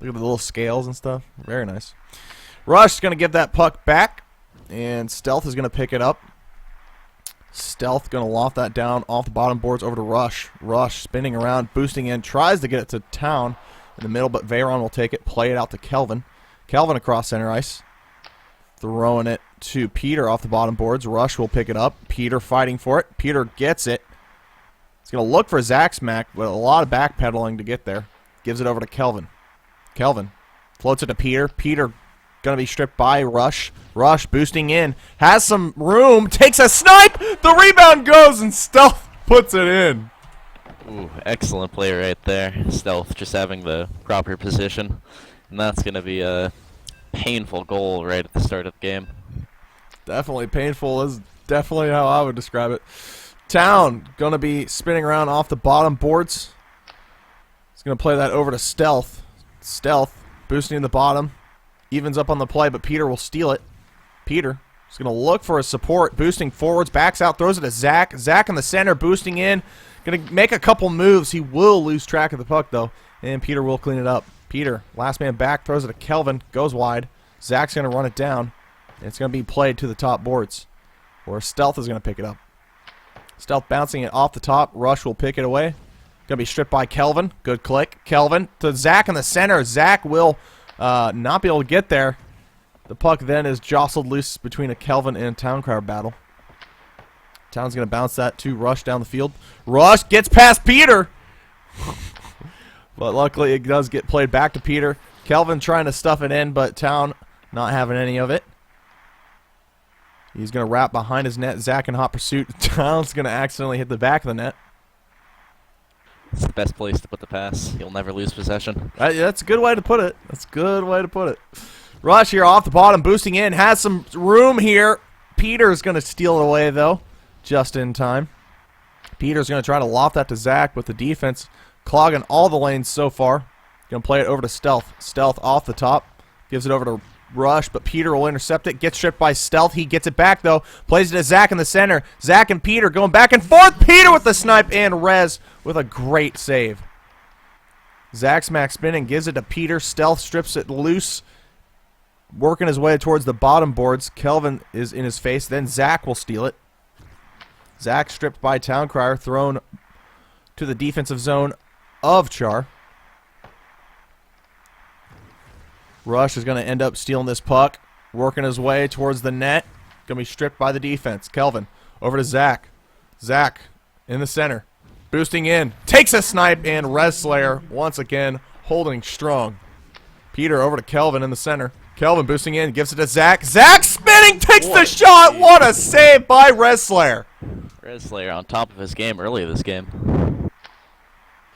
Look at the little scales and stuff. Very nice. Rush is going to give that puck back, and Stealth is going to pick it up. Stealth going to loft that down off the bottom boards over to Rush. Rush spinning around, boosting in, tries to get it to Town in the middle, but Veyron will take it, play it out to Kelvin. Kelvin across center ice. Throwing it to Peter off the bottom boards. Rush will pick it up. Peter fighting for it. Peter gets it. He's going to look for Zach Smack, but a lot of backpedaling to get there. Gives it over to Kelvin. Kelvin floats it to Peter. Peter going to be stripped by Rush. Rush boosting in. Has some room. Takes a snipe. The rebound goes and Stealth puts it in. Ooh, excellent play right there. Stealth just having the proper position. And that's going to be a painful goal right at the start of the game. Definitely painful is definitely how I would describe it. Town going to be spinning around off the bottom boards. He's going to play that over to Stealth. Stealth boosting in the bottom. Evens up on the play, but Peter will steal it. Peter is going to look for a support. Boosting forwards, backs out, throws it to Zach. Zach in the center, boosting in. Going to make a couple moves. He will lose track of the puck, though, and Peter will clean it up. Peter, last man back, throws it to Kelvin, goes wide. Zach's going to run it down. And it's going to be played to the top boards, where Stealth is going to pick it up. Stealth bouncing it off the top. Rush will pick it away. Going to be stripped by Kelvin. Good click. Kelvin to Zach in the center. Zach will not be able to get there. The puck then is jostled loose between a Kelvin and Towncrowd battle. Town's going to bounce that to Rush down the field. Rush gets past Peter. But luckily it does get played back to Peter. Kelvin trying to stuff it in, but Town not having any of it. He's going to wrap behind his net. Zach in hot pursuit. Town's going to accidentally hit the back of the net. It's the best place to put the pass. You'll never lose possession. That's a good way to put it. That's a good way to put it. Rush here off the bottom, boosting in. Has some room here. Peter's going to steal it away, though, just in time. Peter's going to try to loft that to Zach with the defense clogging all the lanes so far. Going to play it over to Stealth. Stealth off the top. Gives it over to Rush, but Peter will intercept it. Gets stripped by Stealth. He gets it back, though. Plays it to Zach in the center. Zach and Peter going back and forth. Peter with the snipe, and Rez with a great save. Zach Smack spinning. Gives it to Peter. Stealth strips it loose. Working his way towards the bottom boards. Kelvin is in his face. Then Zach will steal it. Zach stripped by Towncrier. Thrown to the defensive zone of Char. Rush is going to end up stealing this puck, working his way towards the net. Going to be stripped by the defense. Kelvin over to Zach. Zach in the center, boosting in, takes a snipe, and Res Slayer once again holding strong. Peter over to Kelvin in the center. Kelvin boosting in, gives it to Zach. Zach spinning, takes the shot. What a save by Res Slayer. Res Slayer on top of his game early this game.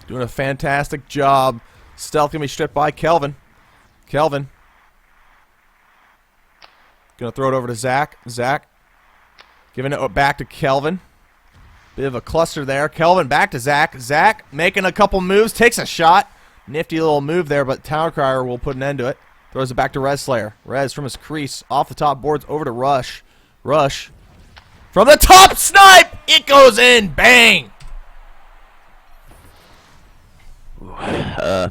Doing a fantastic job. Stealth going to be stripped by Kelvin. Kelvin. Going to throw it over to Zach. Zach giving it back to Kelvin. Bit of a cluster there. Kelvin back to Zach. Zach making a couple moves. Takes a shot. Nifty little move there, but Towncrier will put an end to it. Throws it back to Res Slayer. Res from his crease. Off the top boards over to Rush. Rush. From the top snipe. It goes in. Bang.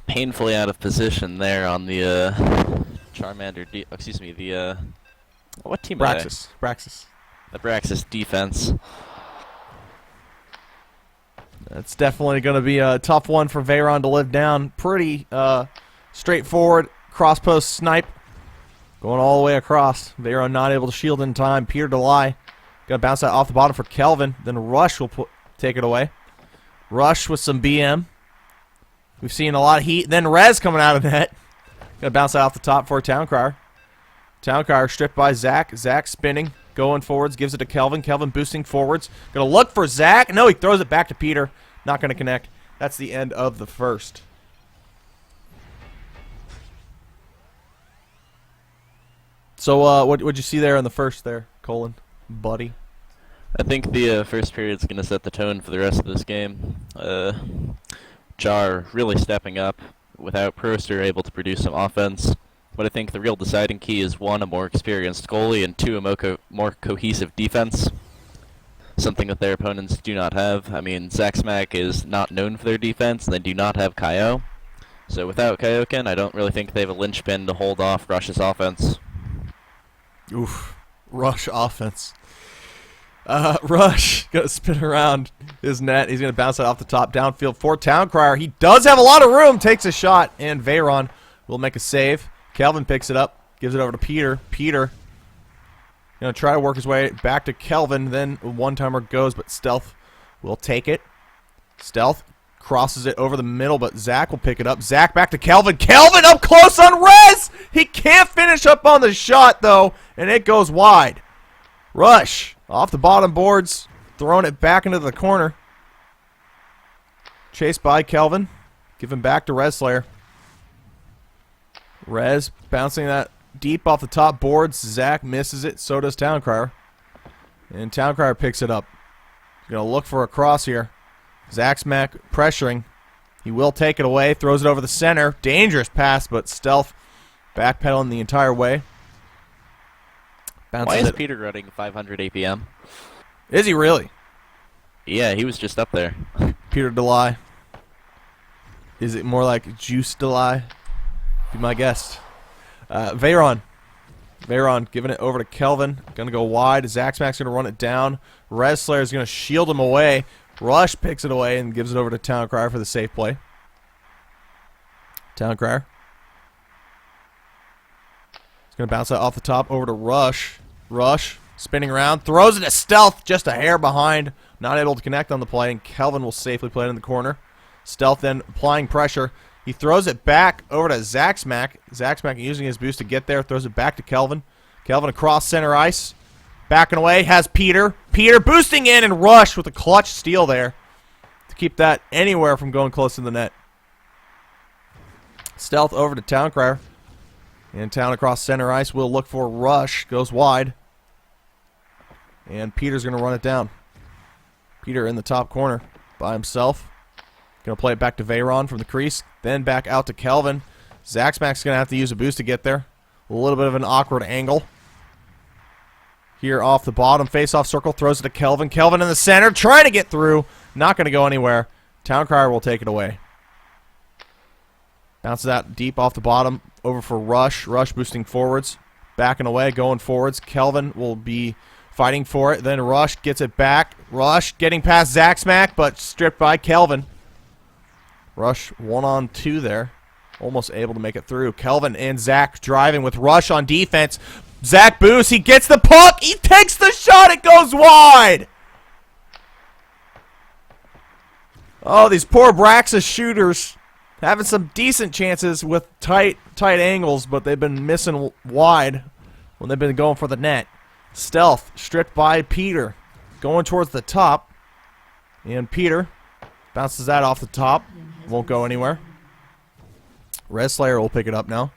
Painfully out of position there on the Charmander. Excuse me, the what team? Braxis. Braxis. The Braxis defense. That's definitely going to be a tough one for Veyron to live down. Pretty straightforward cross post snipe, going all the way across. Veyron not able to shield in time. Peter Delay got to bounce that off the bottom for Kelvin. Then Rush will take it away. Rush with some BM. We've seen a lot of heat. Then Rez coming out of net. Gonna bounce that off the top for Towncrier. Towncrier stripped by Zach. Zach spinning, going forwards, gives it to Kelvin. Kelvin boosting forwards. Gonna look for Zach. No, he throws it back to Peter. Not gonna connect. That's the end of the first. So, what'd you see there in the first there, Kholin, buddy? I think the first period's gonna set the tone for the rest of this game. Char really stepping up without Proster able to produce some offense. But I think the real deciding key is, one, a more experienced goalie, and two, a more cohesive defense. Something that their opponents do not have. I mean, Zach Smack is not known for their defense, and they do not have Kaio. So without Kaioken, I don't really think they have a linchpin to hold off Rush's offense. Oof. Rush offense. Rush gonna spin around his net. He's gonna bounce it off the top downfield for Towncrier. He does have a lot of room. Takes a shot, and Veyron will make a save. Kelvin picks it up, gives it over to Peter. Peter gonna try to work his way back to Kelvin. Then a one-timer goes, but Stealth will take it. Stealth crosses it over the middle, but Zach will pick it up. Zach back to Kelvin. Kelvin up close on Rez! He can't finish up on the shot, though, and it goes wide. Rush off the bottom boards, throwing it back into the corner. Chased by Kelvin. Give him back to Rez Slayer. Rez bouncing that deep off the top boards. Zach misses it. So does Towncrier. And Towncrier picks it up. He's going to look for a cross here. Zach Smack pressuring. He will take it away. Throws it over the center. Dangerous pass, but Stealth backpedaling the entire way. Why is Peter running 500 APM? Is he really? Yeah, he was just up there. Peter Delay. Is it more like Juice Delay? Be my guest. Veyron. Veyron giving it over to Kelvin. Gonna go wide. Zaxmack's gonna run it down. Rez Slayer's gonna shield him away. Rush picks it away and gives it over to Towncrier for the safe play. Towncrier. He's gonna bounce that off the top over to Rush. Rush spinning around, throws it to Stealth, just a hair behind. Not able to connect on the play, and Kelvin will safely play it in the corner. Stealth then applying pressure. He throws it back over to Zaxmack. Zaxmack using his boost to get there. Throws it back to Kelvin. Kelvin across center ice. Backing away. Has Peter. Peter boosting in, and Rush with a clutch steal there to keep that anywhere from going close to the net. Stealth over to Towncrier. And Town across center ice will look for Rush. Goes wide. And Peter's going to run it down. Peter in the top corner by himself. Going to play it back to Veyron from the crease. Then back out to Kelvin. Zaxmack's going to have to use a boost to get there. A little bit of an awkward angle. Here off the bottom. Face-off circle. Throws it to Kelvin. Kelvin in the center. Trying to get through. Not going to go anywhere. Towncrier will take it away. Bounces that deep off the bottom. Over for Rush. Rush boosting forwards. Backing away. Going forwards. Kelvin will be fighting for it. Then Rush gets it back. Rush getting past Zaxmack, but stripped by Kelvin. Rush 1-on-2 there. Almost able to make it through. Kelvin and Zach driving with Rush on defense. Zach boosts. He gets the puck. He takes the shot. It goes wide. Oh, these poor Braxis shooters having some decent chances with tight angles, but they've been missing wide when they've been going for the net. Stealth stripped by Peter. Going towards the top. And Peter bounces that off the top. Won't go anywhere. Rez Slayer will pick it up now.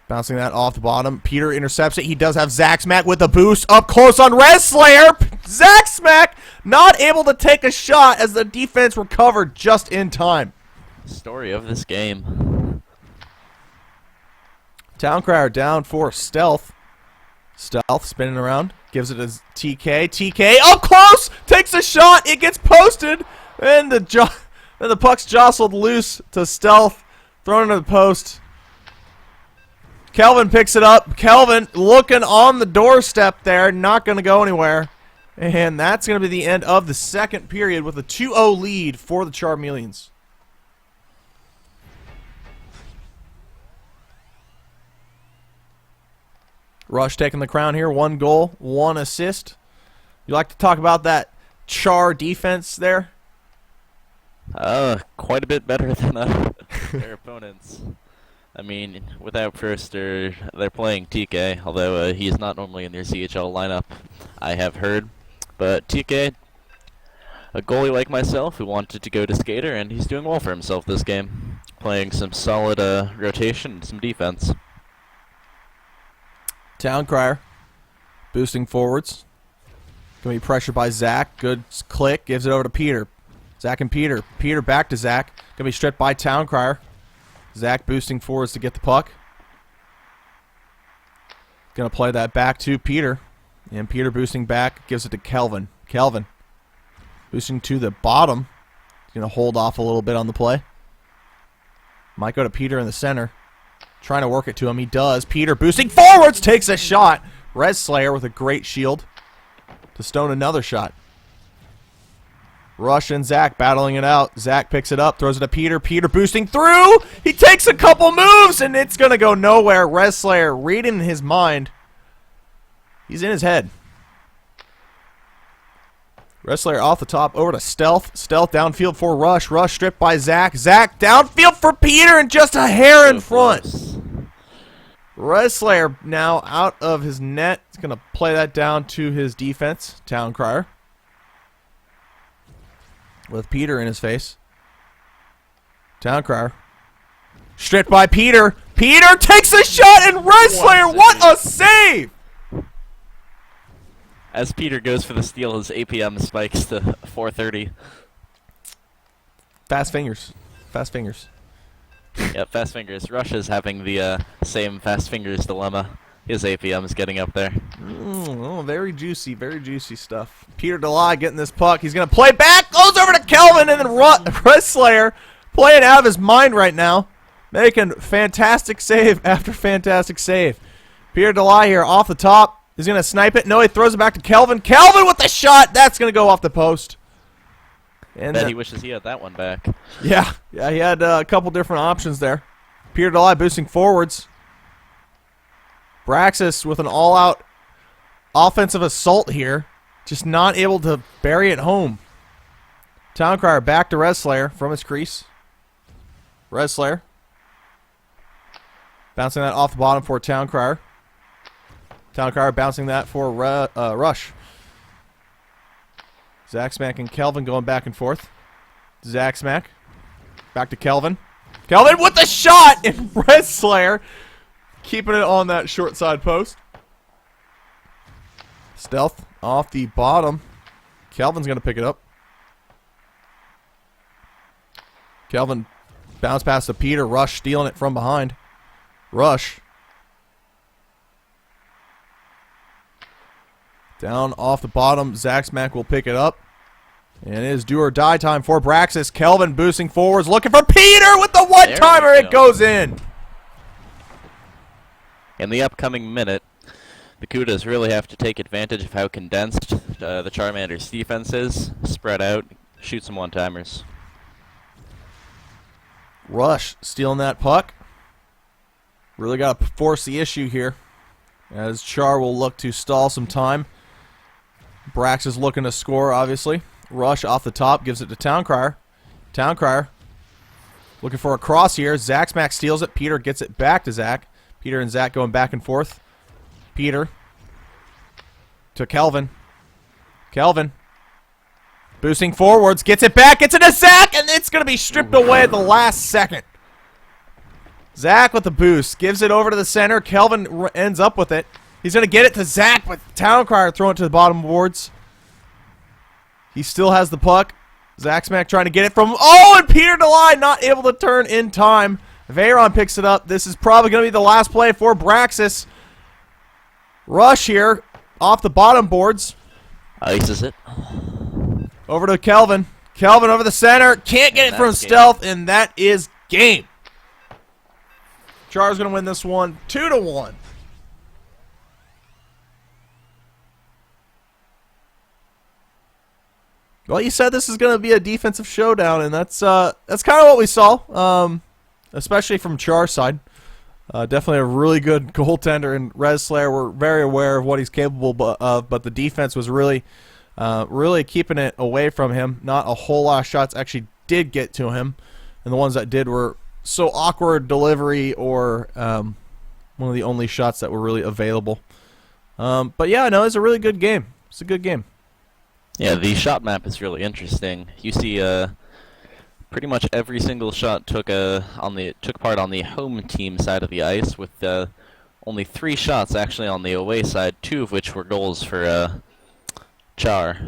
Bouncing that off the bottom. Peter intercepts it. He does have Zaxmack with a boost up close on Rez Slayer. Zaxmack not able to take a shot as the defense recovered just in time. Story of this game. Towncrier down for Stealth. Stealth spinning around. Gives it as TK. TK up close. Takes a shot. It gets posted. And the puck's jostled loose to Stealth. Thrown into the post. Kelvin picks it up. Kelvin looking on the doorstep there. Not going to go anywhere. And that's going to be the end of the second period with a 2-0 lead for the Char Meleons. Rush taking the crown here. 1 goal, 1 assist. You like to talk about that Char defense there? Quite a bit better than their opponents. I mean, without Firster, they're playing TK, although he's not normally in their ZHL lineup, I have heard. But TK, a goalie like myself who wanted to go to skater, and he's doing well for himself this game. Playing some solid rotation and some defense. Towncrier boosting forwards. Going to be pressured by Zach. Good click. Gives it over to Peter. Zach and Peter. Peter back to Zach. Going to be stripped by Towncrier. Zach boosting forwards to get the puck. Going to play that back to Peter. And Peter boosting back. Gives it to Kelvin. Kelvin boosting to the bottom. He's going to hold off a little bit on the play. Might go to Peter in the center. Trying to work it to him. He does. Peter boosting forwards. Takes a shot. Res Slayer with a great shield to stone another shot. Rush and Zach battling it out. Zach picks it up. Throws it to Peter. Peter boosting through. He takes a couple moves, and it's going to go nowhere. Res Slayer reading his mind. He's in his head. Res Slayer off the top over to Stealth. Stealth downfield for Rush. Rush stripped by Zach. Zach downfield for Peter and just a hair in front. Res Slayer now out of his net. He's going to play that down to his defense. Town Crier. With Peter in his face. Town Crier. Stripped by Peter. Peter takes a shot and Res Slayer, what a save! As Peter goes for the steal, his APM spikes to 430. Fast fingers. Fast fingers. Yep, fast fingers. Rush is having the same fast fingers dilemma. His APM is getting up there. Oh, very juicy stuff. Peter Delay getting this puck. He's going to play back. Goes over to Kelvin, and then Res Slayer playing out of his mind right now. Making fantastic save after fantastic save. Peter Delay here off the top. He's going to snipe it. No, he throws it back to Kelvin. Kelvin with the shot. That's going to go off the post. And bet he wishes he had that one back. Yeah, he had a couple different options there. Peter Delay boosting forwards. Braxis with an all-out offensive assault here. Just not able to bury it home. Town Crier back to Res Slayer from his crease. Res Slayer. Bouncing that off the bottom for Town Crier. Town Crier bouncing that for Rush. Zach Smack and Kelvin going back and forth. Zach Smack. Back to Kelvin. Kelvin with the shot! And Res Slayer keeping it on that short side post. Stealth off the bottom. Kelvin's going to pick it up. Kelvin bounce pass to Peter. Rush stealing it from behind. Rush. Down off the bottom. Zach Smack will pick it up. And it is do or die time for Braxis. Kelvin boosting forwards. Looking for Peter with the one-timer. It goes in. In the upcoming minute, the Kudas really have to take advantage of how condensed the Charmander's defense is. Spread out. Shoot some one-timers. Rush stealing that puck. Really got to force the issue here. As Char will look to stall some time. Brax is looking to score, obviously. Rush off the top, gives it to Town Crier. Town Crier looking for a cross here. Zach Smack steals it. Peter gets it back to Zach. Peter and Zach going back and forth. Peter to Kelvin. Kelvin boosting forwards, gets it back, gets it to Zach, and it's going to be stripped away at the last second. Zach with the boost, gives it over to the center. Kelvin ends up with it. He's going to get it to Zach, but Town Crier throwing it to the bottom boards. He still has the puck. Zach Smack trying to get it from... Oh, and Peter Delay not able to turn in time. Veyron picks it up. This is probably going to be the last play for Braxis. Rush here off the bottom boards. Ices it. Over to Kelvin. Kelvin over the center. Can't get it from Stealth, and that is game. Char's going to win this one 2-1. Well, you said this is going to be a defensive showdown, and that's kind of what we saw, especially from Char's side. Definitely a really good goaltender, and Res Slayer, we're very aware of what he's capable of, but the defense was really keeping it away from him. Not a whole lot of shots actually did get to him, and the ones that did were so awkward delivery or one of the only shots that were really available. But yeah, no, it's a really good game. It's a good game. Yeah, the shot map is really interesting. You see, pretty much every single shot took part on the home team side of the ice, with only 3 shots actually on the away side, 2 of which were goals for Char.